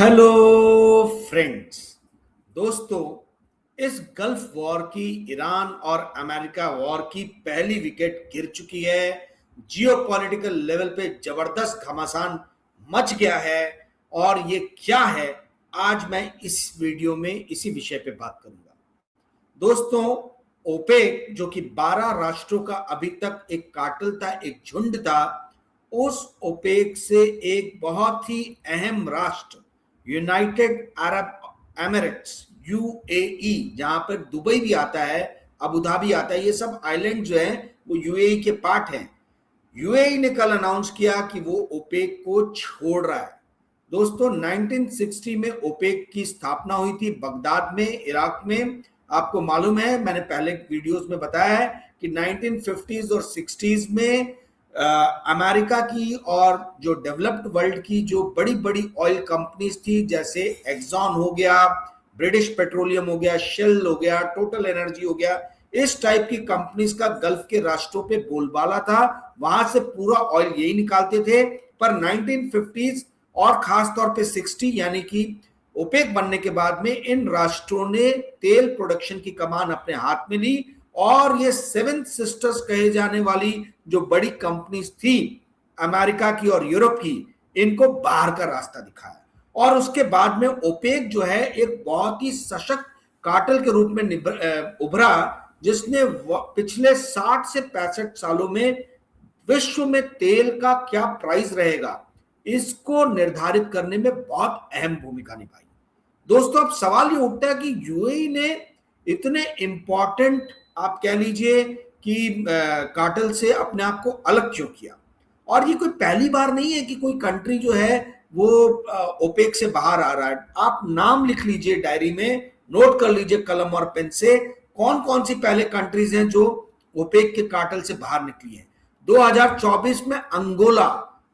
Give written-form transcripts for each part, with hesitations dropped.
Hello friends. दोस्तों, इस gulf war की ईरान और अमेरिका वॉर की पहली विकेट गिर चुकी है। जियोपॉलिटिकल लेवल पे जबरदस्त घमासान मच गया है। और ये क्या है, आज मैं इस वीडियो में इसी विषय पे बात करूंगा। दोस्तों, ओपेक जो कि 12 राष्ट्रों का अभी तक एक कार्टेल था, एक झुंड था, उस ओपेक से एक बहुत ही अहम राष्ट्र यूनाइटेड अरब एमिरेट्स यूएई, जहां पर दुबई भी आता है, अबू धाबी आता है, ये सब आइलैंड जो है वो यूएई के पार्ट हैं। यूएई ने कल अनाउंस किया कि वो ओपेक को छोड़ रहा है। दोस्तों, 1960 में ओपेक की स्थापना हुई थी बगदाद में, इराक में। आपको मालूम है, मैंने पहले वीडियोस में बताया है कि 1950s और 60s में अमेरिका की और जो डेवलप्ड वर्ल्ड की जो बड़ी बड़ी ऑयल कंपनीज थी, जैसे एक्सॉन हो गया, ब्रिटिश पेट्रोलियम हो गया, शेल हो गया, टोटल एनर्जी हो गया, इस टाइप की कंपनीज का गल्फ के राष्ट्रों पे बोलबाला था। वहां से पूरा ऑयल यही निकालते थे। पर 1950s और खास तौर पे 60 यानी कि ओपेक बनने के बाद में इन राष्ट्रों ने तेल प्रोडक्शन की कमान अपने हाथ में ली और ये सेवन सिस्टर्स कहे जाने वाली जो बड़ी कंपनीज थी अमेरिका की और यूरोप की, इनको बाहर का रास्ता दिखाया। और उसके बाद में ओपेक जो है एक बहुत ही सशक्त कार्टेल के रूप में उभरा, जिसने पिछले 60 से 65 सालों में विश्व में तेल का क्या प्राइस रहेगा, इसको निर्धारित करने में बहुत अहम भूमिका निभाई। दोस्तों, अब सवाल ये उठता है कि यूएई ने इतने इंपॉर्टेंट, आप कह लीजिए कि कार्टेल से अपने आप को अलग क्यों किया। और ये कोई पहली बार नहीं है कि कोई कंट्री जो है वो ओपेक से बाहर आ रहा है। आप नाम लिख लीजिए डायरी में, नोट कर लीजिए कलम और पेन से, कौन कौन सी पहले कंट्रीज हैं जो ओपेक के कार्टेल से बाहर निकली हैं। 2024 में अंगोला,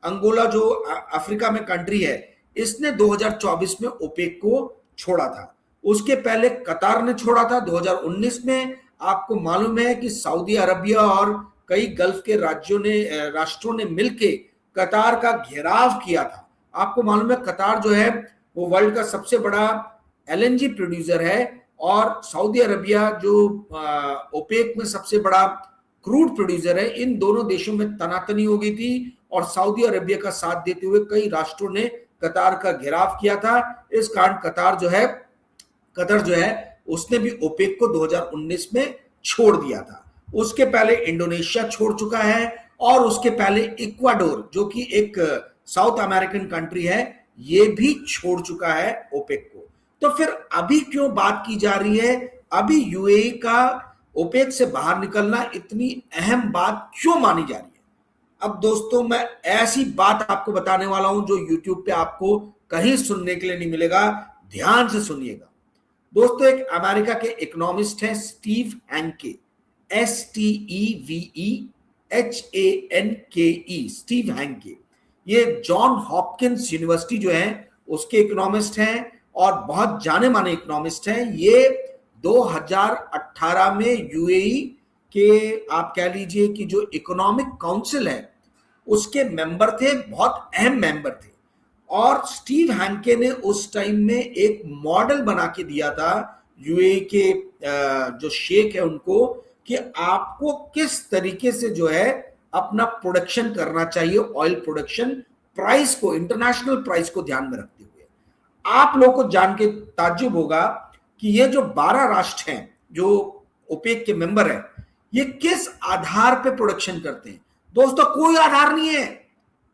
अंगोला जो अफ्रीका में कंट्री है, इसने 2024 में ओपेक को छोड़ा था। उसके पहले कतार ने छोड़ा था 2019 में। आपको मालूम है कि सऊदी अरबिया और कई गल्फ के राष्ट्रों ने मिलकर कतार का घेराव किया था। आपको मालूम है कतार जो है वो वर्ल्ड का सबसे बड़ा एलएनजी प्रोड्यूसर है, और सऊदी अरबिया जो ओपेक में सबसे बड़ा क्रूड प्रोड्यूसर है। इन दोनों देशों में तनातनी हो गई थी और सऊदी अरबिया का साथ देते हुए कई राष्ट्रों ने कतार का घेराव किया था। इस कारण कतर जो है उसने भी ओपेक को 2019 में छोड़ दिया था। उसके पहले इंडोनेशिया छोड़ चुका है, और उसके पहले इक्वाडोर जो कि एक साउथ अमेरिकन कंट्री है, ये भी छोड़ चुका है ओपेक को। तो फिर अभी क्यों बात की जा रही है, अभी यूएई का ओपेक से बाहर निकलना इतनी अहम बात क्यों मानी जा रही है। अब दोस्तों, मैं ऐसी बात आपको बताने वाला हूं जो यूट्यूब पे आपको कहीं सुनने के लिए नहीं मिलेगा। ध्यान से सुनिएगा। दोस्तों, एक अमेरिका के इकोनॉमिस्ट हैं Steve Hanke, STEVEHANKE, Steve Hanke. ये जॉन हॉपकिंस यूनिवर्सिटी जो है उसके इकोनॉमिस्ट हैं और बहुत जाने माने इकोनॉमिस्ट हैं। ये 2018 में यूएई के, आप कह लीजिए कि जो इकोनॉमिक काउंसिल है उसके मेंबर थे, बहुत अहम मेंबर थे। और स्टीव हैंके ने उस टाइम में एक मॉडल बना के दिया था यूएई के जो शेख है उनको, कि आपको किस तरीके से जो है अपना प्रोडक्शन करना चाहिए, ऑयल प्रोडक्शन, प्राइस को, इंटरनेशनल प्राइस को ध्यान में रखते हुए। आप लोगों को जान के ताज्जुब होगा कि ये जो 12 राष्ट्र हैं जो ओपेक के मेंबर हैं, ये किस आधार पे प्रोडक्शन करते हैं। दोस्तों, कोई आधार नहीं है,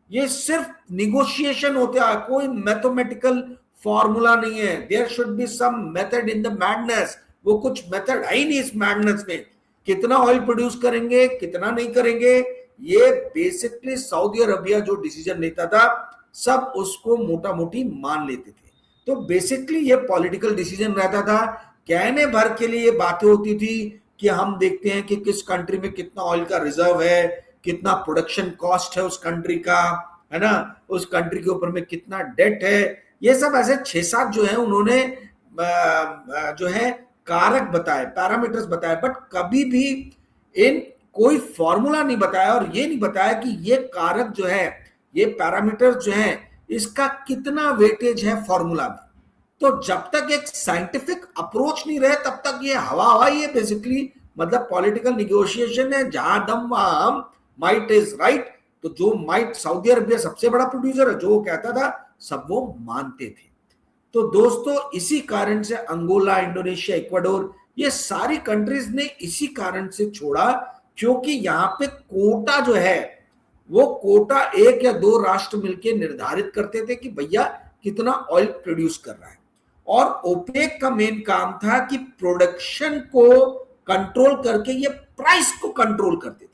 ये सिर्फ निगोशिएशन होता है, कोई मैथमेटिकल फॉर्मूला नहीं है। There should be some method in the madness. वो कुछ मेथड है ही नहीं इस मैडनेस में। कितना ऑयल प्रोड्यूस करेंगे, कितना नहीं करेंगे, ये बेसिकली सऊदी अरबिया जो डिसीजन लेता था, सब उसको मोटा मोटी मान लेते थे। तो बेसिकली ये पॉलिटिकल डिसीजन रहता था। कहने भर के लिए ये बातें होती थी कि हम देखते हैं कि किस कंट्री में कितना ऑयल का रिजर्व है, कितना प्रोडक्शन कॉस्ट है उस कंट्री का, है ना, उस कंट्री के ऊपर में कितना डेट है। ये सब ऐसे 6-7 जो है उन्होंने जो है कारक बताए, पैरामीटर्स बताए, बट कभी भी इन कोई फॉर्मूला नहीं बताया और ये नहीं बताया कि ये कारक जो है, ये पैरामीटर्स जो है, इसका कितना वेटेज है फॉर्मूला में। तो जब तक एक साइंटिफिक अप्रोच नहीं रहे तब तक ये हवा हवा ही है बेसिकली, मतलब पॉलिटिकल निगोशिएशन है, जहां दम वहां हम, माइट इज राइट। तो जो माइट, सऊदी अरबिया सबसे बड़ा प्रोड्यूसर है, जो वो कहता था सब वो मानते थे। तो दोस्तों इसी कारण से अंगोला, इंडोनेशिया, इक्वाडोर, ये सारी कंट्रीज ने इसी कारण से छोड़ा, क्योंकि यहाँ पे कोटा जो है वो कोटा एक या दो राष्ट्र मिलकर निर्धारित करते थे कि भैया कितना ऑयल प्रोड्यूस कर रहा है। और ओपेक का मेन काम था कि प्रोडक्शन को कंट्रोल करके ये प्राइस को कंट्रोल करते थे।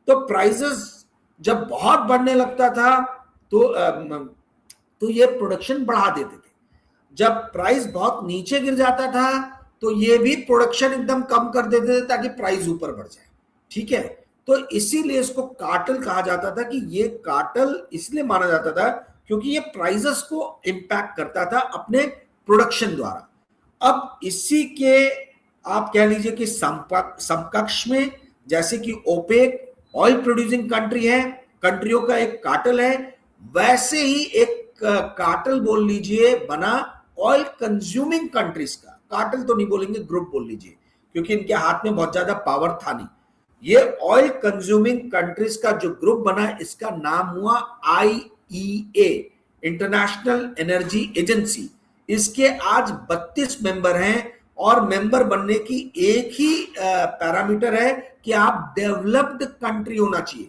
तो प्राइसेस जब बहुत बढ़ने लगता था तो ये प्रोडक्शन बढ़ा देते थे। जब प्राइस बहुत नीचे गिर जाता था तो ये भी प्रोडक्शन एकदम कम कर देते थे ताकि प्राइस ऊपर बढ़ जाए। ठीक है, तो इसीलिए इसको कार्टेल कहा जाता था, कि ये कार्टेल इसलिए माना जाता था क्योंकि ये प्राइसेस को इंपैक्ट करता था अपने प्रोडक्शन द्वारा। अब इसी के आप कह लीजिए कि समकक्ष में, जैसे कि ओपेक ऑयल प्रोड्यूसिंग कंट्री है, कंट्रियों का एक कार्टेल है, वैसे ही एक कार्टेल बोल लीजिए बना ऑयल कंज्यूमिंग कंट्रीज का। कार्टेल तो नहीं बोलेंगे, ग्रुप बोल लीजिए, क्योंकि इनके हाथ में बहुत ज्यादा पावर था नहीं। ये ऑयल कंज्यूमिंग कंट्रीज का जो ग्रुप बना, इसका नाम हुआ IEA, इंटरनेशनल एनर्जी एजेंसी। इसके आज 32 मेंबर हैं, और मेंबर बनने की एक ही पैरामीटर है कि आप डेवलप्ड कंट्री होना चाहिए,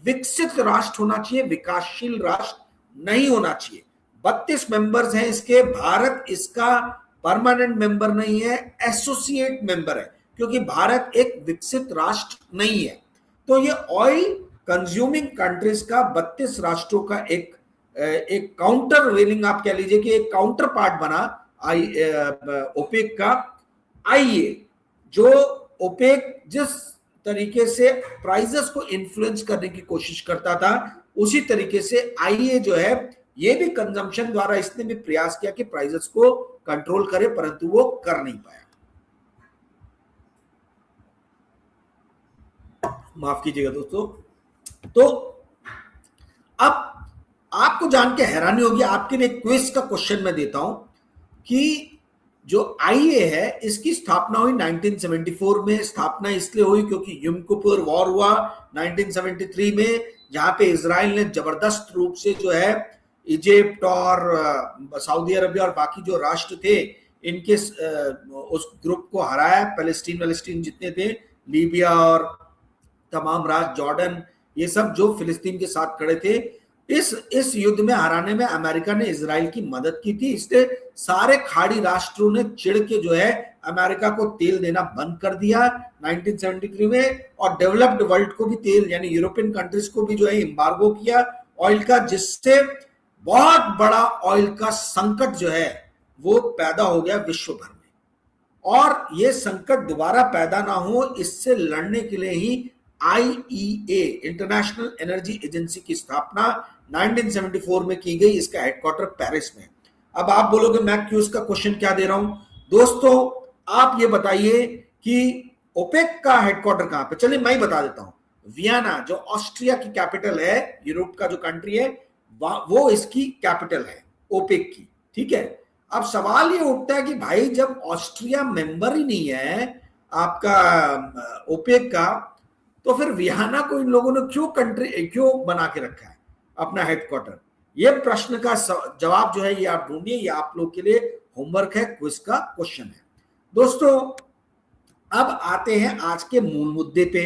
विकसित राष्ट्र होना चाहिए, विकासशील राष्ट्र नहीं होना चाहिए। 32 मेंबर्स हैं इसके। भारत इसका परमानेंट मेंबर नहीं है, एसोसिएट मेंबर है, क्योंकि भारत एक विकसित राष्ट्र नहीं है। तो ये ऑयल कंज्यूमिंग कंट्रीज का 32 राष्ट्रों का एक काउंटर वेलिंग आप कह लीजिए कि एक काउंटर पार्ट बना ओपेक का IEA। जो ओपेक जिस तरीके से प्राइसेस को इन्फ्लुएंस करने की कोशिश करता था, उसी तरीके से IEA जो है ये भी कंजम्पशन द्वारा इसने भी प्रयास किया कि प्राइसेस को कंट्रोल करे, परंतु वो कर नहीं पाया। माफ कीजिएगा दोस्तों। तो अब आपको जान के हैरानी होगी, आपके लिए क्विज का क्वेश्चन मैं देता हूं कि जो IEA है इसकी स्थापना हुई 1974 में। स्थापना इसलिए हुई क्योंकि यम किपुर वॉर हुआ 1973 में, जहां पे इजराइल ने जबरदस्त रूप से जो है इजिप्ट और सऊदी अरबिया और बाकी जो राष्ट्र थे इनके उस ग्रुप को हराया। पैलेस्टीन जितने थे, लीबिया और तमाम राष्ट्र, जॉर्डन, ये सब जो फिलिस्तीन के साथ खड़े थे, इस युद्ध में हराने में अमेरिका ने इजराइल की मदद की थी। इसलिए सारे खाड़ी राष्ट्रों ने चिढ़ के जो है अमेरिका को तेल देना बंद कर दिया 1973 में, और डेवलप्ड वर्ल्ड को भी तेल, यानी यूरोपियन कंट्रीज को भी जो है एम्बार्गो किया ऑयल का, जिससे बहुत बड़ा ऑयल का संकट जो है वो पैदा हो गया विश्व भर में। और ये संकट दोबारा पैदा ना हो, इससे लड़ने के लिए ही IEA, इंटरनेशनल एनर्जी एजेंसी की स्थापना 1974 में की गई। इसका हेडक्वार्टर पेरिस में। अब आप बोलोगे मैं क्यों इसका क्वेश्चन क्या दे रहा हूं। दोस्तों आप ये बताइए कि ओपेक का हेडक्वार्टर कहां पे। चलिए मैं ही बता देता हूं, वियना, जो ऑस्ट्रिया की कैपिटल है, यूरोप का जो कंट्री है वो इसकी कैपिटल है ओपेक की। ठीक है, अब सवाल ये उठता है कि भाई जब ऑस्ट्रिया मेंबर ही नहीं है आपका ओपेक का, तो फिर वियना को इन लोगों ने क्यों बना के रखा है अपना हेडक्वार्टर। ये प्रश्न का जवाब जो है ये आप ढूंढिए, ये आप लोग के लिए होमवर्क है, क्विज का क्वेश्चन है। दोस्तों अब आते हैं आज के मूल मुद्दे पे।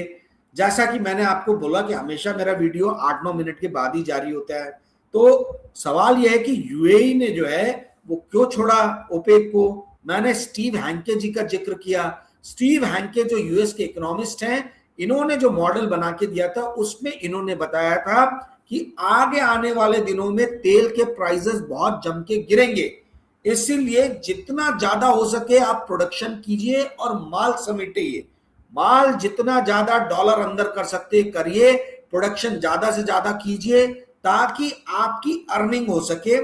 जैसा कि मैंने आपको बोला कि हमेशा मेरा वीडियो 8-9 मिनट के बाद ही जारी होता है, तो सवाल यह है कि यूएई ने जो है वो क्यों छोड़ा ओपेक को। मैंने स्टीव हैंके जी का जिक्र किया। स्टीव हैंके जो यूएस के इकोनॉमिस्ट हैं, इन्होंने जो मॉडल बना के दिया था उसमें इन्होंने बताया था कि आगे आने वाले दिनों में तेल के प्राइसेस बहुत जम के गिरेंगे, इसीलिए जितना ज्यादा हो सके आप प्रोडक्शन कीजिए और माल समेटिए। माल जितना ज्यादा डॉलर अंदर कर सकते करिए, प्रोडक्शन ज्यादा से ज्यादा कीजिए ताकि आपकी अर्निंग हो सके।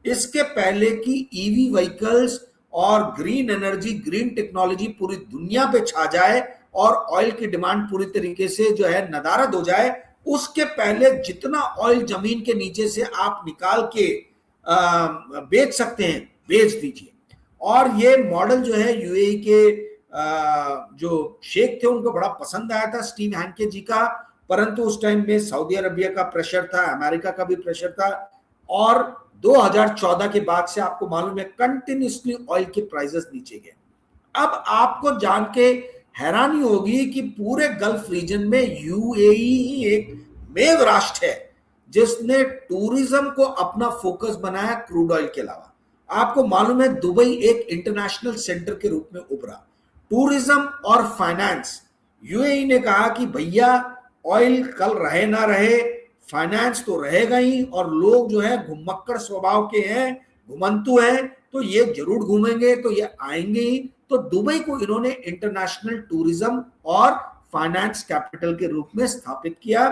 इसके पहले की ईवी व्हीकल्स और ग्रीन एनर्जी, ग्रीन टेक्नोलॉजी पूरी दुनिया पे छा जाए और ऑयल की डिमांड पूरी तरीके से जो है नदारद हो जाए, उसके पहले जितना ऑयल जमीन के नीचे से आप निकाल के बेच सकते हैं बेच दीजिए। और ये मॉडल जो है यूएई के जो शेख थे उनको बड़ा पसंद आया था स्टीव हैंके जी का, परंतु उस टाइम में सऊदी अरबिया का प्रेशर था, अमेरिका का भी प्रेशर था, और 2014 के बाद से आपको मालूम है कंटिन्यूसली ऑयल के प्राइसेस नीचे गए। अब आपको जान के हैरानी होगी कि पूरे गल्फ रीजन में यूएई एक मेव राष्ट्र है जिसने टूरिज्म को अपना फोकस बनाया क्रूड ऑयल के अलावा। आपको मालूम है दुबई एक इंटरनेशनल सेंटर के रूप में उभरा। टूरिज्म और फाइनेंस, यूएई ने कहा कि भैया ऑयल कल रहे ना रहे, फाइनेंस तो रहेगा ही, और लोग जो है घुमक्कड़ स्वभाव के हैं, घुमंतु हैं, तो ये जरूर घूमेंगे, तो ये आएंगे ही। तो दुबई को इन्होंने इंटरनेशनल टूरिज्म और फाइनेंस कैपिटल के रूप में स्थापित किया,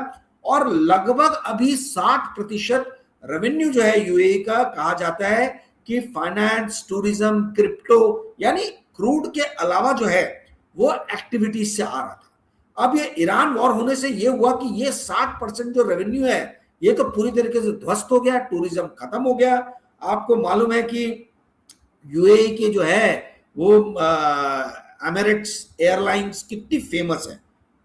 और लगभग अभी 60% रेवेन्यू जो है यूएई का कहा जाता है कि फाइनेंस, टूरिज्म, क्रिप्टो, यानी क्रूड के अलावा जो है वो एक्टिविटीज से आ रहा था। अब ये ईरान वॉर होने से ये हुआ कि ये 60% जो रेवेन्यू है ये तो पूरी तरीके से ध्वस्त हो गया, टूरिज्म खत्म हो गया। आपको मालूम है कि यूएई के जो है वो एमिरेट्स एयरलाइंस कितनी फेमस है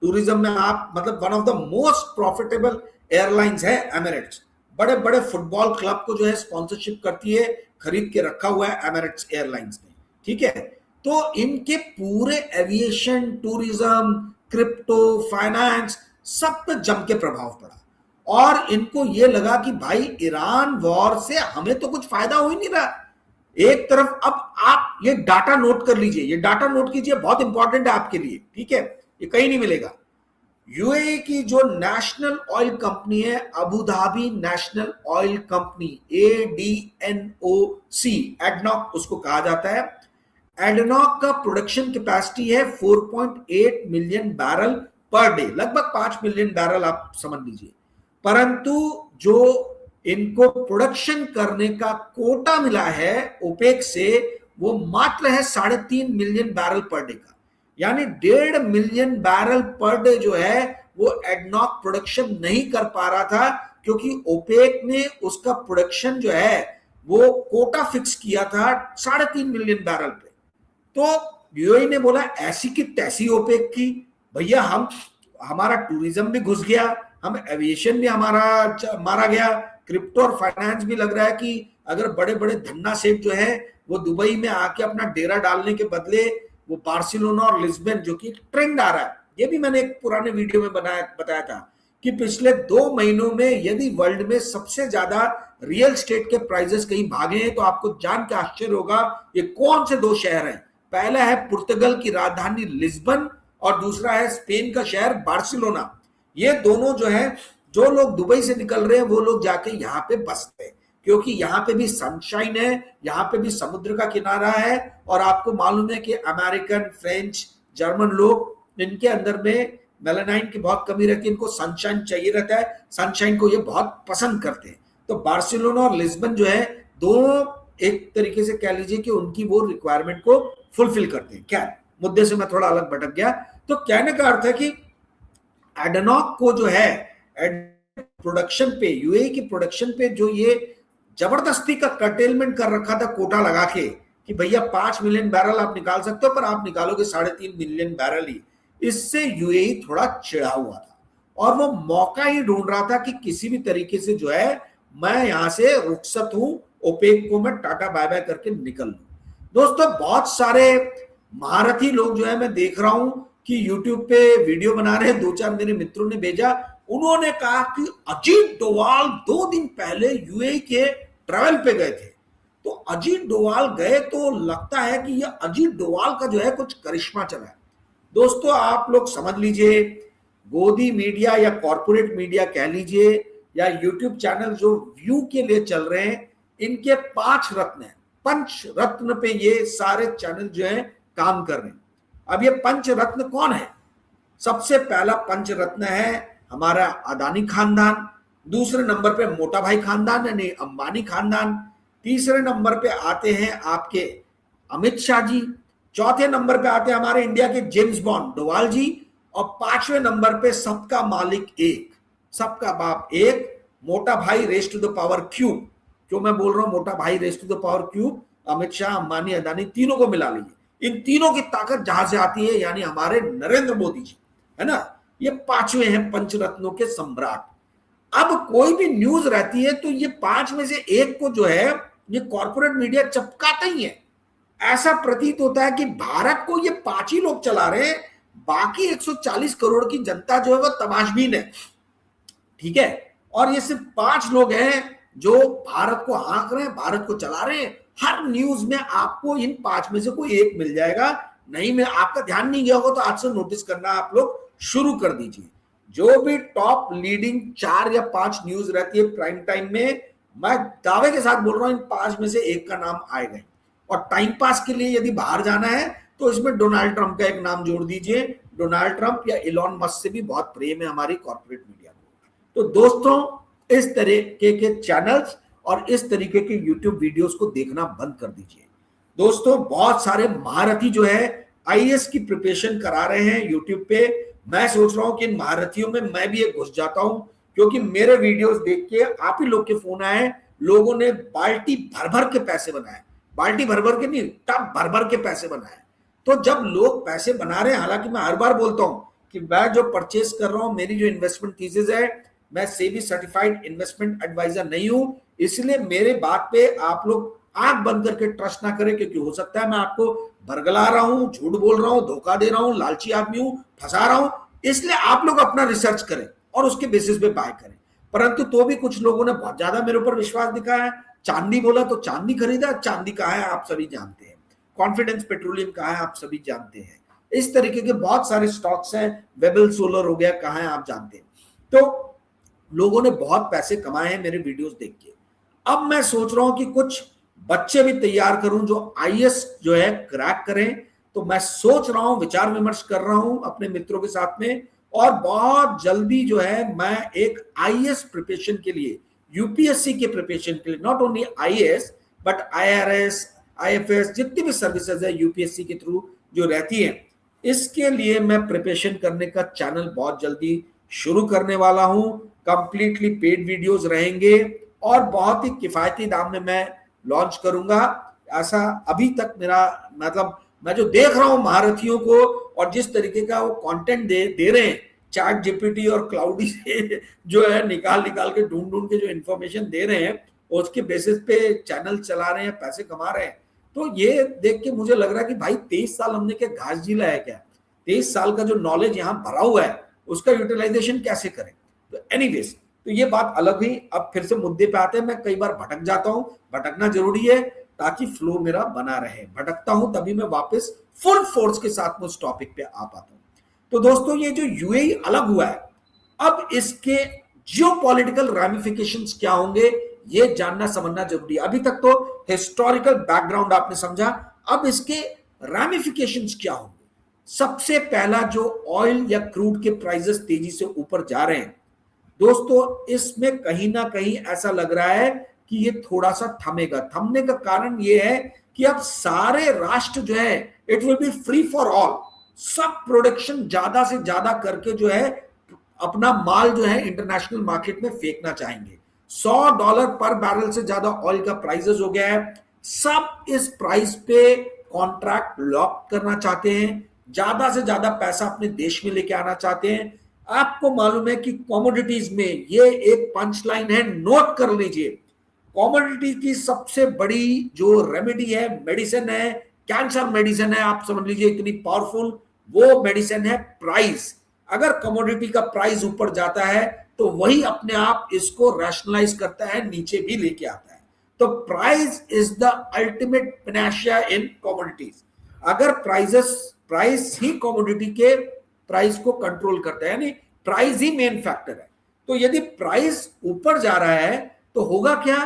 टूरिज्म में, आप मतलब one of the most profitable airlines है एमिरेट्स। बड़े बड़े फुटबॉल क्लब को जो है स्पॉन्सरशिप करती है, खरीद के रखा हुआ है एमिरेट्स एयरलाइंस ने, ठीक है। तो इनके पूरे एविएशन, टूरिज्म, क्रिप्टो, फाइनेंस सब पे जम के प्रभाव पड़ा, और इनको ये लगा कि भाई ईरान वॉर से हमें तो कुछ फायदा हो ही नहीं रहा। एक तरफ, अब आप ये डाटा नोट कर लीजिए, ये डाटा नोट कीजिए, बहुत इंपॉर्टेंट है आपके लिए, ठीक है, ये कहीं नहीं मिलेगा। यूएई की जो नेशनल ऑयल कंपनी है Abu Dhabi national oil company, ADNOC, ADNOC उसको कहा जाता है। एडनॉक का प्रोडक्शन कैपेसिटी है 4.8 मिलियन बैरल पर डे, लगभग 5 मिलियन बैरल आप समझ लीजिए। परंतु जो इनको प्रोडक्शन करने का कोटा मिला है ओपेक से वो मात्र है 3.5 मिलियन बैरल पर डे का, यानी 1.5 मिलियन बैरल पर डे जो है वो एडनॉक प्रोडक्शन नहीं कर पा रहा था, क्योंकि ओपेक ने उसका प्रोडक्शन जो है वो कोटा फिक्स किया था 3.5 मिलियन बैरल पे। तो यूएई ने बोला ऐसी की तैसी ओपेक की, भैया हमारा टूरिज्म भी घुस गया, हम एविएशन भी हमारा मारा गया, क्रिप्टो और फाइनेंस भी लग रहा है कि अगर बड़े बड़े धन्ना सेठ जो है वो दुबई में आके अपना डेरा डालने के बदले वो बार्सिलोना और लिस्बन, जो कि ट्रेंड आ रहा है, ये भी मैंने एक पुराने वीडियो में बताया था कि पिछले 2 महीनों में यदि वर्ल्ड में सबसे ज्यादा रियल स्टेट के प्राइसेस कहीं भागे हैं तो आपको जान के आश्चर्य होगा ये कौन से 2 शहर हैं। पहला है पुर्तगाल की राजधानी लिस्बन और दूसरा है स्पेन का शहर बार्सिलोना। ये दोनों जो है, जो लोग दुबई से निकल रहे हैं वो लोग जाके यहाँ पे बसते हैं, क्योंकि यहाँ पे भी सनशाइन है, यहाँ पे भी समुद्र का किनारा है, और आपको मालूम है कि अमेरिकन, फ्रेंच, जर्मन लोग इनके अंदर में मेलानाइन की बहुत कमी रहती है, इनको सनशाइन चाहिए रहता है, सनशाइन को ये बहुत पसंद करते हैं। तो बार्सिलोना और लिस्बन जो है दोनों एक तरीके से कह लीजिए कि उनकी वो रिक्वायरमेंट को फुलफिल करते हैं। क्या मुद्दे से मैं थोड़ा अलग भटक गया। तो कहने का अर्थ है कि एडनॉक को जो है प्रोडक्शन पे, यूएई की प्रोडक्शन पे जो ये जबरदस्ती का कर्टेलमेंट कर रखा था कोटा लगा के कि भैया 5 मिलियन बैरल आप निकाल सकते हो, पर आप निकालोगे 3.5 मिलियन बैरल ही, इससे यूएई थोड़ा चिढ़ा हुआ था और वो मौका ही ढूंढ रहा था कि किसी भी तरीके से जो है मैं यहां से रुखसत हूं, ओपेक को मैं टाटा बाय बाय करके निकल लूं। दोस्तों बहुत सारे महारथी लोग जो है मैं देख रहा हूं कि यूट्यूब पे वीडियो बना रहे हैं, 2-4 मेरे मित्रों ने भेजा, उन्होंने कहा कि अजीत डोवाल 2 दिन पहले यूएई के ट्रैवल पे गए थे। तो अजीत डोवाल गए तो लगता है कि यह अजीत डोवाल का जो है कुछ करिश्मा चला है। दोस्तों आप लोग समझ लीजिए, गोदी मीडिया या कॉर्पोरेट मीडिया कह लीजिए या यूट्यूब चैनल जो व्यू के लिए चल रहे हैं, इनके 5 रत्न है, पंच रत्न पे ये सारे चैनल जो है काम कर रहे हैं। अब ये पंच रत्न कौन है? सबसे पहला पंच रत्न है हमारा अदानी खानदान, दूसरे नंबर पे मोटा भाई खानदान यानी अंबानी खानदान, तीसरे नंबर पे आते हैं आपके अमित शाह जी, चौथे नंबर पे आते हैं हमारे इंडिया के जेम्स बॉन्ड डोवाल जी, और 5वें नंबर पे सबका मालिक एक सबका बाप एक, मोटा भाई raise to the power cube. क्यों मैं बोल रहा हूं मोटा भाई raise to the power cube? Amit Shah, Ambani, Adani तीनों को मिला लीजिए, इन तीनों की ताकत जहां से आती है, यानी हमारे नरेंद्र मोदी जी, है ना, ये पांचवें हैं पंचरत्नों के सम्राट। अब कोई भी न्यूज रहती है तो ये पांच में से एक को जो है ये कॉर्पोरेट मीडिया चपकाता ही है। ऐसा प्रतीत होता है कि भारत को ये पांच ही लोग चला रहे हैं, बाकी 140 करोड़ की जनता जो है वो तमाशबीन है, ठीक है। और ये सिर्फ पांच लोग हैं जो भारत को हाँक रहे हैं, भारत को चला रहे हैं। हर न्यूज में आपको इन पांच में से कोई एक मिल जाएगा। नहीं में आपका ध्यान नहीं गया होगा तो आज से नोटिस करना आप लोग शुरू कर दीजिए। जो भी टॉप लीडिंग 4 या 5 न्यूज रहती है प्राइम टाइम में, मैं दावे के साथ बोल रहा हूं इन 5 में से एक का नाम आएगा। और टाइम पास के लिए यदि बाहर जाना है तो इसमें डोनाल्ड ट्रंप का एक नाम जोड़ दीजिए। डोनाल्ड ट्रंप या इलॉन मस्क से भी बहुत प्रेम है हमारी कॉर्पोरेट मीडिया को। तो दोस्तों, इस तरीके के चैनल्स और इस तरीके के यूट्यूब वीडियोस को देखना बंद कर दीजिए। दोस्तों, बहुत सारे महारथी जो है आईएएस की प्रिपरेशन करा रहे हैं यूट्यूब पे। मैं सोच रहा हूं कि इन महारथियों में मैं भी एक घुस जाता हूं, क्योंकि मेरे वीडियोस देख के आप ही लोग के फोन आए, लोगों ने बाल्टी भर भर के पैसे बनाए। बाल्टी भर भर के नहीं, टब भर भर के पैसे बनाए। तो जब लोग पैसे बना रहे हैं, हालांकि मैं हर बार बोलता हूं कि मैं जो परचेस कर रहा हूं, मेरी जो इन्वेस्टमेंट थीसिस है, मैं सेबी सर्टिफाइड इन्वेस्टमेंट एडवाइजर नहीं हूं, इसलिए मेरे बात पे आप लोग आंख बंद करके ट्रस्ट ना करें, क्योंकि हो सकता है मैं आपको बरगला रहा हूं, झूठ बोल रहा हूं, धोखा दे रहा हूं, लालची आदमी हूं, फंसा रहा हूं। इसलिए आप लोग अपना रिसर्च करें और उसके बेसिस पे बाय करें। परंतु तो भी कुछ लोगों ने बहुत ज्यादा मेरे ऊपर विश्वास दिखाया है। चांदी बोला तो चांदी खरीदा, चांदी कहाँ है आप सभी जानते हैं। कॉन्फिडेंस पेट्रोलियम कहाँ है आप सभी जानते हैं। इस तरीके के बहुत सारे स्टॉक्स हैं, वेबल सोलर हो गया, कहाँ है आप जानते हैं। तो लोगों ने बहुत पैसे कमाए हैं मेरे वीडियोस देख के। अब मैं सोच रहा हूं कि कुछ बच्चे भी तैयार करूं जो आईएएस जो है क्रैक करें। तो मैं सोच रहा हूं, विचार विमर्श कर रहा हूं अपने मित्रों के साथ में, और बहुत जल्दी जो है मैं एक आईएएस प्रिपरेशन के लिए, यूपीएससी के प्रिपरेशन के लिए, not only IAS but IRS, IFS, जितनी भी सर्विसेज है यूपीएससी के थ्रू जो रहती है, इसके लिए मैं प्रिपरेशन करने का चैनल बहुत जल्दी शुरू करने वाला हूं। कंप्लीटली पेड वीडियोस रहेंगे और बहुत ही किफायती दाम में मैं लॉन्च करूंगा। ऐसा अभी तक मेरा मतलब, मैं जो देख रहा हूं महारथियों को और जिस तरीके का वो कंटेंट दे रहे हैं, चैट जीपीटी और क्लाउडी से जो है निकाल के ढूंढ के जो इन्फॉर्मेशन दे रहे हैं, उसके बेसिस पे चैनल चला रहे हैं, पैसे कमा रहे हैं। तो ये देख के मुझे लग रहा है कि भाई 23 साल हमने क्या घास झीला है क्या? 23 साल का जो नॉलेज यहाँ भरा हुआ है उसका यूटिलाइजेशन कैसे करें? तो एनीवेज, तो ये बात अलग हुई। अब फिर से मुद्दे पे आते हैं। मैं कई बार भटक जाता हूं, भटकना जरूरी है ताकि फ्लो मेरा बना रहे। भटकता हूं तभी मैं वापस फुल फोर्स के साथ में उस टॉपिक पे आ पाता हूं। तो दोस्तों, ये जो यूएई अलग हुआ है, अब इसके जियोपॉलिटिकल रैमिफिकेशंस क्या होंगे ये जानना समझना जरूरी है। अभी तक तो हिस्टोरिकल बैकग्राउंड आपने समझा, अब इसके रैमिफिकेशंस क्या होंगे। सबसे पहला, जो ऑयल या क्रूड के प्राइसेस तेजी से ऊपर जा रहे हैं दोस्तों, इसमें कहीं ना कहीं ऐसा लग रहा है कि ये थोड़ा सा थमेगा। थमने का कारण ये है कि अब सारे राष्ट्र जो है, it will be free for all. सब प्रोडक्शन ज्यादा से ज्यादा करके जो है अपना माल जो है इंटरनेशनल मार्केट में फेंकना चाहेंगे। $100 पर बैरल से ज्यादा ऑयल का प्राइसेस हो गया है। सब इस प्राइस पे कॉन्ट्रैक्ट लॉक करना चाहते हैं, ज्यादा से ज्यादा पैसा अपने देश में लेके आना चाहते हैं। आपको मालूम है कि कमोडिटीज में ये एक पंच लाइन है, नोट कर लीजिए। कमोडिटी की सबसे बड़ी जो रेमेडी है, मेडिसिन है, कैंसर मेडिसिन है, आप समझ लीजिए इतनी पावरफुल वो मेडिसिन है प्राइस। अगर कमोडिटी का प्राइस ऊपर जाता है तो वही अपने आप इसको रैशनलाइज करता है, नीचे भी लेके आता है। तो price is the ultimate panacea in commodities. अगर प्राइस ही कमोडिटी के प्राइस को कंट्रोल करता है, यानी प्राइस ही मेन फैक्टर है। तो यदि प्राइस ऊपर जा रहा है तो होगा क्या?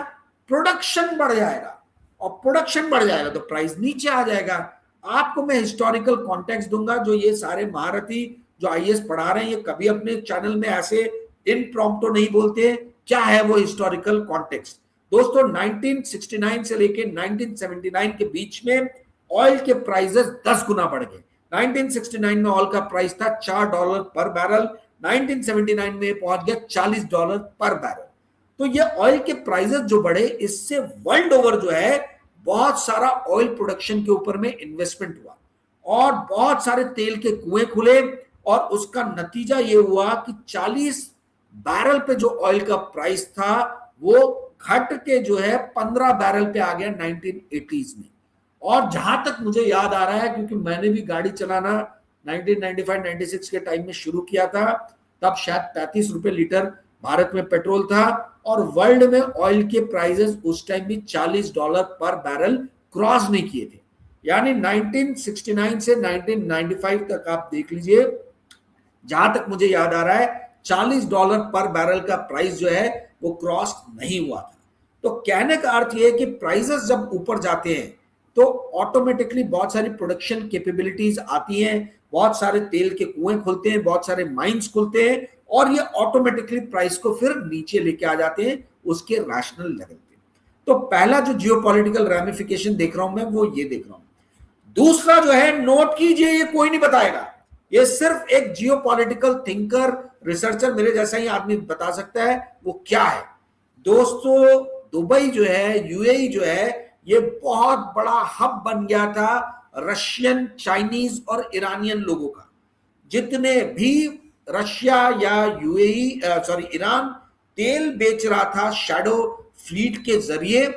प्रोडक्शन बढ़ जाएगा, और प्रोडक्शन बढ़ जाएगा तो प्राइस नीचे आ जाएगा। आपको मैं हिस्टोरिकल कॉन्टेक्स्ट दूंगा। जो ये सारे महारथी जो आईएएस पढ़ा रहे हैं, ये कभी अपने चैनल में ऐसे इनप्रॉम्प्टो नहीं बोलते। क्या है वो हिस्टोरिकल कॉन्टेक्स्ट? दोस्तों, 1969 से लेके 1979 के बीच में ऑयल के प्राइसेस 10 गुना बढ़ गए। 1969 में ऑयल का प्राइस था $4 पर बैरल, 1979 में पहुंच गया $40 पर बैरल। तो ये ऑयल के प्राइसेस जो बढ़े, इससे वर्ल्ड ओवर जो है बहुत सारा ऑयल प्रोडक्शन के ऊपर में इन्वेस्टमेंट हुआ और बहुत सारे तेल के कुएं खुले और उसका नतीजा ये हुआ कि 40 बैरल पे जो ऑयल का प्राइस था वो घट के जो है 15 बैरल पे आ गया 1980s में। और जहां तक मुझे याद आ रहा है, क्योंकि मैंने भी गाड़ी चलाना 1995-96 के टाइम में शुरू किया था, तब शायद 35 रुपए लीटर भारत में पेट्रोल था और वर्ल्ड में ऑयल के प्राइसेस उस टाइम भी $40 पर बैरल क्रॉस नहीं किए थे। यानी 1969 से 1995 तक आप देख लीजिए, जहां तक मुझे याद आ रहा है $40 पर बैरल का प्राइस जो है वो क्रॉस नहीं हुआ था। तो कहने का अर्थ ये है कि प्राइसेस जब ऊपर जाते हैं तो ऑटोमेटिकली बहुत सारी प्रोडक्शन कैपेबिलिटीज आती हैं, बहुत सारे तेल के कुएं खुलते हैं, बहुत सारे माइंस खुलते हैं और ये ऑटोमेटिकली प्राइस को फिर नीचे लेके आ जाते हैं उसके रैशनल लेवल पे। तो पहला जो जियोपॉलिटिकल रैमिफिकेशन देख रहा हूं मैं वो ये देख रहा हूं। दूसरा जो है, नोट कीजिए, ये कोई नहीं बताएगा, ये सिर्फ एक जियोपॉलिटिकल थिंकर, रिसर्चर मेरे जैसा ही आदमी बता सकता है वो क्या है। दोस्तों, दुबई जो है, यूएई जो है, ये बहुत बड़ा हब बन गया था रशियन, चाइनीज और ईरानियन लोगों का। जितने भी रशिया या ईरान तेल बेच रहा था शैडो फ्लीट के जरिए,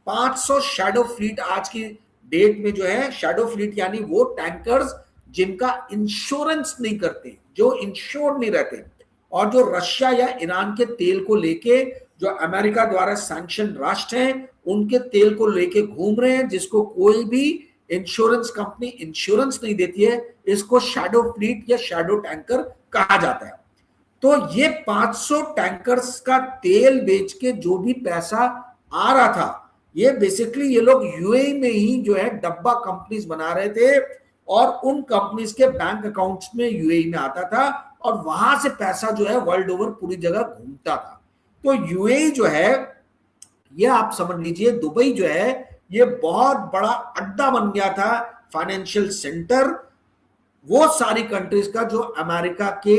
500 शैडो फ्लीट आज की डेट में जो है, शैडो फ्लीट यानी वो टैंकर्स जिनका इंश्योरेंस नहीं करते, जो इंश्योर्ड नहीं रहते और जो रशिया या ईरान के तेल को लेके, जो अमेरिका द्वारा सैंक्शन राष्ट्र हैं, उनके तेल को लेके घूम रहे हैं, जिसको कोई भी इंश्योरेंस कंपनी इंश्योरेंस नहीं देती है, इसको शैडो फ्लीट या शैडो टैंकर कहा जाता है। तो ये 500 टैंकर्स का तेल बेच के जो भी पैसा आ रहा था, ये बेसिकली ये लोग यूएई में ही जो है डब्बा कंपनीज बना रहे थे और उन कंपनीज के बैंक अकाउंट्स में यूएई में आता था और वहां से पैसा जो है वर्ल्ड ओवर पूरी जगह घूमता था। तो यूएई जो है, ये आप समझ लीजिए, दुबई जो है ये बहुत बड़ा अड्डा बन गया था, फाइनेंशियल सेंटर, वो सारी कंट्रीज का जो अमेरिका के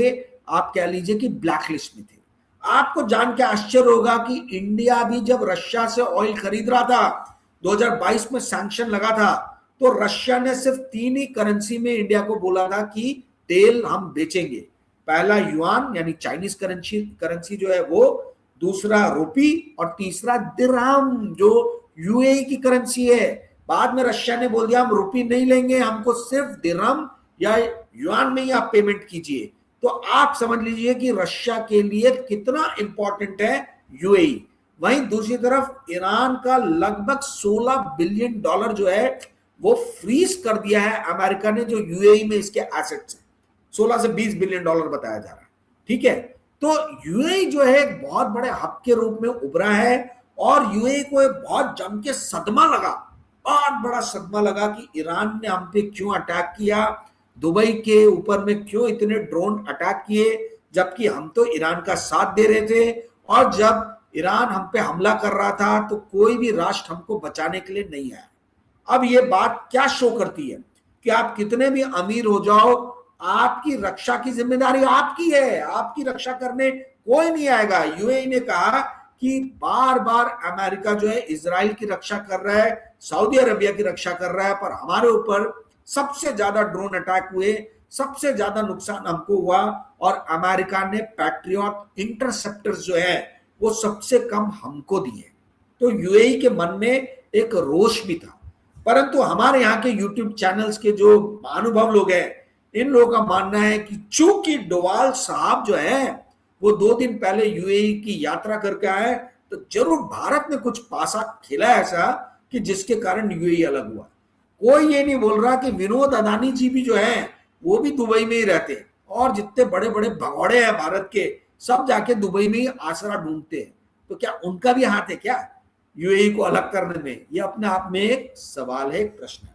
आप कह लीजिए कि ब्लैक लिस्ट में थे। आपको जान के आश्चर्य होगा कि इंडिया भी जब रशिया से ऑयल खरीद रहा था, 2022 में सैंक्शन लगा था, तो रशिया ने सिर्फ 3 ही करेंसी में इंडिया को बोला था कि तेल हम बेचेंगे। पहला युआन यानी चाइनीज करेंसी जो है वो, दूसरा रुपी और तीसरा दिरहम जो यूएई की करेंसी है। बाद में रशिया ने बोल दिया हम रुपी नहीं लेंगे, हमको सिर्फ दिरहम या युआन में ही आप पेमेंट कीजिए। तो आप समझ लीजिए कि रशिया के लिए कितना इंपॉर्टेंट है यूएई। वहीं दूसरी तरफ ईरान का लगभग $16 बिलियन जो है वो फ्रीज कर दिया है अमेरिका ने, जो यूएई में इसके एसेट्स हैं, 16 से 20 बिलियन डॉलर बताया जा रहा है। ठीक है, तो यूएई जो है एक बहुत बड़े हब के रूप में उभरा है और यूएई को एक बहुत जम के सदमा लगा, बहुत बड़ा सदमा लगा कि ईरान ने हम पे क्यों अटैक किया, दुबई के ऊपर में क्यों इतने ड्रोन अटैक किए, जबकि हम तो ईरान का साथ दे रहे थे और जब ईरान हम पे हमला कर रहा था तो कोई भी राष्ट्र हमको बचाने के लिए नहीं आया। अब ये बात क्या शो करती है कि आप कितने भी अमीर हो जाओ, आपकी रक्षा की जिम्मेदारी आपकी है, आपकी रक्षा करने कोई नहीं आएगा। यूएई ने कहा कि बार बार अमेरिका जो है इजराइल की रक्षा कर रहा है, सऊदी अरबिया की रक्षा कर रहा है, पर हमारे ऊपर सबसे ज्यादा ड्रोन अटैक हुए, सबसे ज्यादा नुकसान हमको हुआ और अमेरिका ने पैट्रियट इंटरसेप्टर्स जो है वो सबसे कम हमको दिए। तो यूएई के मन में एक रोष भी था, परंतु हमारे यहाँ के यूट्यूब चैनल्स के जो महानुभाव लोग हैं, इन लोगों का मानना है कि चूंकि डोवाल साहब जो है वो 2 दिन पहले यूएई की यात्रा करके आए, तो जरूर भारत ने कुछ पासा खेला ऐसा कि जिसके कारण यूएई अलग हुआ। कोई ये नहीं बोल रहा कि विनोद अदानी जी भी जो है वो भी दुबई में ही रहते हैं और जितने बड़े बड़े भगौड़े हैं भारत के, सब जाके दुबई में ही आसरा ढूंढते हैं। तो क्या उनका भी हाथ है क्या यूएई को अलग करने में? ये अपने आप में एक सवाल है, एक प्रश्न है।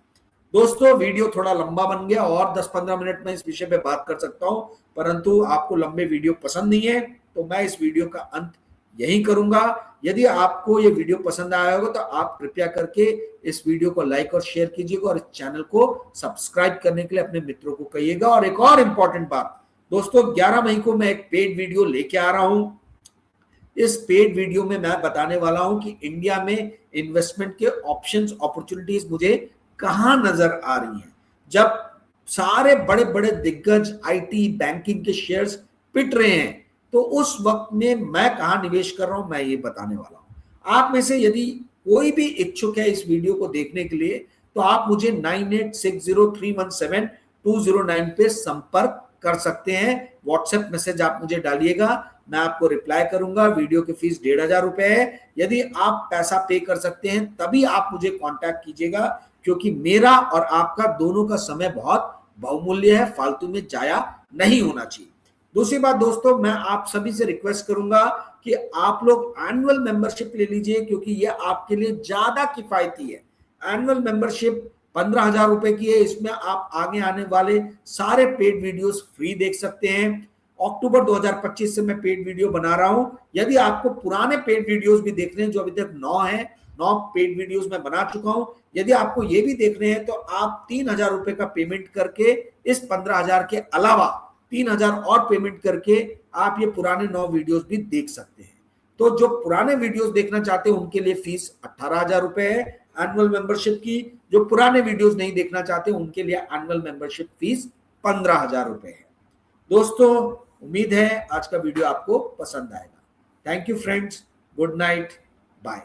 दोस्तों, वीडियो थोड़ा लंबा बन गया और 10-15 मिनट में इस विषय पे बात कर सकता हूं, परंतु आपको लंबे वीडियो पसंद नहीं है तो मैं इस वीडियो का अंत यही करूंगा। यदि आपको ये वीडियो पसंद आया होगा तो आप कृपया करके इस वीडियो को लाइक और शेयर कीजिएगा और इस चैनल को सब्सक्राइब करने के लिए अपने मित्रों को कहिएगा। और एक और इंपॉर्टेंट बात, दोस्तों 11 मई को मैं एक पेड वीडियो लेके आ रहा हूं। इस पेड वीडियो में मैं बताने वाला हूं कि इंडिया में इन्वेस्टमेंट के ऑप्शंस अपॉर्चुनिटीज मुझे कहां नजर आ रही हैं। जब सारे बड़े बड़े दिग्गज आईटी बैंकिंग के शेयर्स पिट रहे हैं, तो उस वक्त में मैं कहां निवेश कर रहा हूं, मैं ये बताने वाला हूं। आप में से यदि कोई भी इच्छुक है इस वीडियो को देखने के लिए, तो आप मुझे 9860317209 पे संपर्क कर सकते हैं। व्हाट्सएप मैसेज आप मुझे डालिएगा, मैं आपको रिप्लाई करूंगा। वीडियो की फीस 1500 रुपए है। यदि आप पैसा पे कर सकते हैं तभी आप मुझे कांटेक्ट कीजिएगा, क्योंकि मेरा और आपका दोनों का समय बहुत बहुमूल्य है, फालतू में जाया नहीं होना चाहिए। दूसरी बात दोस्तों, मैं आप सभी से रिक्वेस्ट करूंगा कि आप लोग एनुअल मेंबरशिप ले लीजिए, क्योंकि यह आपके लिए ज्यादा किफायती है। एनुअल मेंबरशिप 15,000 रुपए की है। इसमें आप आगे आने वाले सारे पेड वीडियोस फ्री देख सकते हैं। अक्टूबर 2025 से मैं पेड वीडियो बना रहा हूं। यदि आपको पुराने पेड वीडियोस भी देखने हैं, जो अभी तक 9 है, 9 पेड वीडियोस मैं बना चुका हूं, यदि आपको ये भी देखने हैं तो आप 3,000 रुपए का पेमेंट करके इस 15,000 के अलावा 3,000 और पेमेंट करके आप ये पुराने 9 वीडियोस भी देख सकते हैं। तो जो पुराने वीडियोस देखना चाहते हैं उनके लिए फीस 18,000 रुपए है एनुअल मेंबरशिप की। जो पुराने वीडियोस नहीं देखना चाहते उनके लिए एनुअल मेंबरशिप फीस 15,000 रुपए है। दोस्तों, उम्मीद है आज का वीडियो आपको पसंद आएगा। Thank you friends, good night, bye.